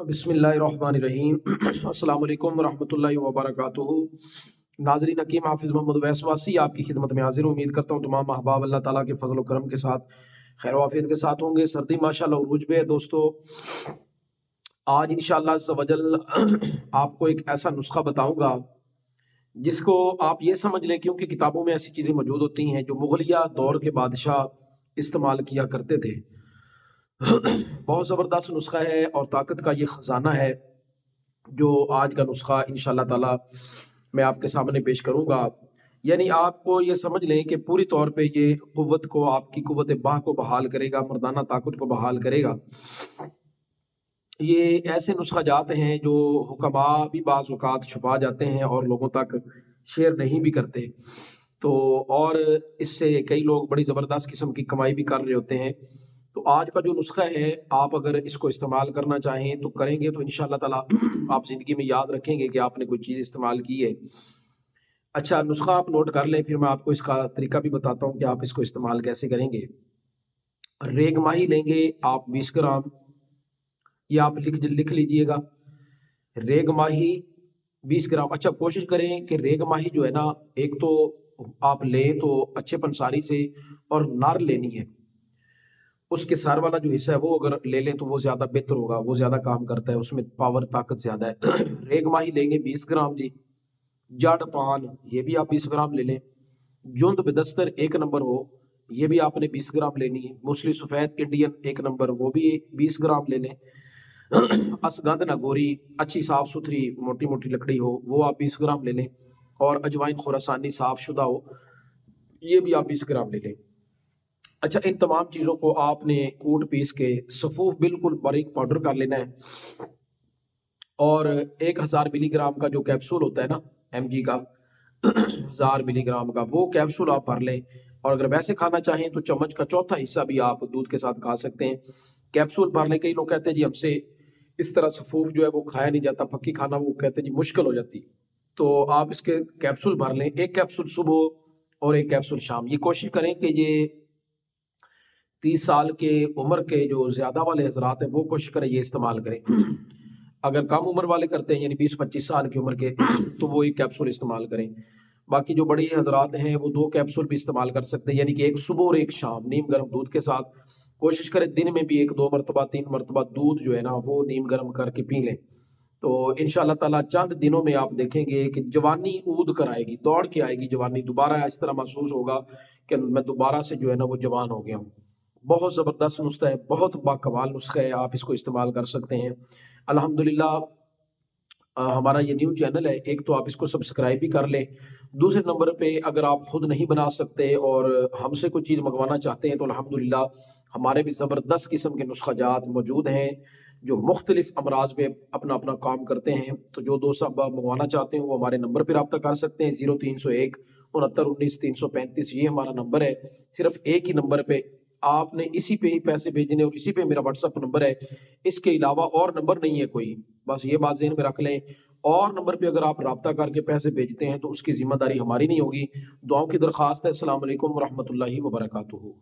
बिस्मिल्लाहिर्रहमानिर्रहीम। अस्सलाम वालेकुम रहमतुल्लाहि व बरकातुहू। नाज़रीन हकीम हाफिज़ मोहम्मद वैसवासी आपकी खिदमत में हाजिर हूँ। उम्मीद करता हूँ तमाम अहबाब अल्लाह ताला के फजल व करम के साथ खैर वाफियत के साथ होंगे। सर्दी माशाल्लाह उरूज पे है दोस्तों। आज इंशाअल्लाह अज़्ज़ व जल आपको एक ऐसा नुस्खा बताऊंगा जिसको आप ये समझ लें, क्योंकि किताबों में ऐसी चीज़ें मौजूद होती हैं जो मुगलिया दौर के बादशाह इस्तेमाल किया करते थे। बहुत ज़बरदस्त नुस्खा है और ताकत का ये ख़जाना है जो आज का नुस्खा इंशाअल्लाह ताला मैं आपके सामने पेश करूँगा। यानी आपको ये समझ लें कि पूरी तौर पे ये क़ुव्वत को, आपकी क़ुव्वत बाह को बहाल करेगा, मर्दाना ताकत को बहाल करेगा। ये ऐसे नुस्खा जात हैं जो हुक्मा भी बाज़ औक़ात छुपा जाते हैं और लोगों तक शेयर नहीं भी करते। तो और इससे कई लोग बड़ी ज़बरदस्त किस्म की कमाई भी कर रहे होते हैं। तो आज का जो नुस्खा है, आप अगर इसको इस्तेमाल करना चाहें तो करेंगे तो इंशाअल्लाह ताला आप ज़िंदगी में याद रखेंगे कि आपने कोई चीज़ इस्तेमाल की है। अच्छा, नुस्खा आप नोट कर लें, फिर मैं आपको इसका तरीका भी बताता हूँ कि आप इसको इस्तेमाल कैसे करेंगे। रेग माही लेंगे आप 20 ग्राम, ये आप लिख लीजिएगा। रेग माही 20 ग्राम। अच्छा, कोशिश करें कि रेग माही जो है ना, एक तो आप लें तो अच्छे पंसारी से, और नर लेनी है। उसके सर वाला जो हिस्सा है वो अगर ले लें तो वो ज़्यादा बेहतर होगा, वो ज़्यादा काम करता है, उसमें पावर ताकत ज़्यादा है। रेग माही लेंगे 20 ग्राम जी। जड़ पान ये भी आप 20 ग्राम ले लें। जुंद बेदस्तर 1 नंबर हो, ये भी आपने 20 ग्राम लेनी है। मूसली सफ़ेद इंडियन 1 नंबर, वो भी 20 ग्राम ले लें। असगंध नागौरी अच्छी साफ़ सुथरी मोटी मोटी लकड़ी हो, वो आप 20 ग्राम ले लें। और अजवाइन खुरासानी साफ़ शुदा हो, ये भी आप 20 ग्राम ले लें। अच्छा, इन तमाम चीज़ों को आपने कूट पीस के सफूफ बिल्कुल बारीक पाउडर कर लेना है। और 1000 मिलीग्राम का जो कैप्सूल होता है ना, एमजी का 1000 मिलीग्राम का वो कैप्सूल आप भर लें। और अगर वैसे खाना चाहें तो चम्मच का चौथा हिस्सा भी आप दूध के साथ खा सकते हैं। कैप्सूल भर लें। कई लोग कहते हैं जी हमसे इस तरह सफूफ जो है वो खाया नहीं जाता, पक्की खाना वो कहते हैं जी मुश्किल हो जाती। तो आप इसके कैप्सूल भर लें, 1 कैप्सूल सुबह और 1 कैप्सूल शाम। ये कोशिश करें कि ये 30 साल के उम्र के जो ज़्यादा वाले हजरात हैं वो कोशिश करें ये इस्तेमाल करें। अगर कम उम्र वाले करते हैं यानी 20-25 साल की उम्र के तो वो 1 कैप्सूल इस्तेमाल करें। बाकी जो बड़ी हजरात हैं वो 2 कैप्सूल भी इस्तेमाल कर सकते हैं, यानी कि 1 सुबह और 1 शाम नीम गर्म दूध के साथ। कोशिश करें दिन में भी 1-2 मरतबा 3 मरतबा दूध जो है ना वो नीम गर्म करके पी लें। तो इंशाअल्लाह ताला चंद दिनों में आप देखेंगे कि जवानी ऊद कर आएगी, दौड़ के आएगी जवानी। दोबारा इस तरह महसूस होगा कि मैं दोबारा से जो है ना वो जवान हो गया हूँ। बहुत ज़बरदस्त नुस्खा है, बहुत बाकमाल नुस्खा है, आप इसको इस्तेमाल कर सकते हैं। अल्हम्दुलिल्लाह हमारा ये न्यू चैनल है, एक तो आप इसको सब्सक्राइब भी कर लें। दूसरे नंबर पे अगर आप खुद नहीं बना सकते और हमसे कोई चीज़ मंगवाना चाहते हैं तो अल्हम्दुलिल्लाह हमारे भी ज़बरदस्त किस्म के नुस्खाजात मौजूद हैं जो मुख्तलिफ अमराज पे अपना अपना काम करते हैं। तो जो दोस्त अब मंगवाना चाहते हैं वो हमारे नंबर पर रब्ता कर सकते हैं। 0301 69 19 335 ये हमारा नंबर है। सिर्फ एक ही नंबर पे आपने इसी पे ही पैसे भेजने और इसी पे मेरा व्हाट्सअप नंबर है। इसके अलावा और नंबर नहीं है कोई, बस ये बात ज़हन में रख लें। और नंबर पे अगर आप राब्ता करके पैसे भेजते हैं तो उसकी ज़िम्मेदारी हमारी नहीं होगी। दुआओं की दरख्वास्त है। अस्सलाम वालेकुम व रहमतुल्लाहि व बरकातुहू।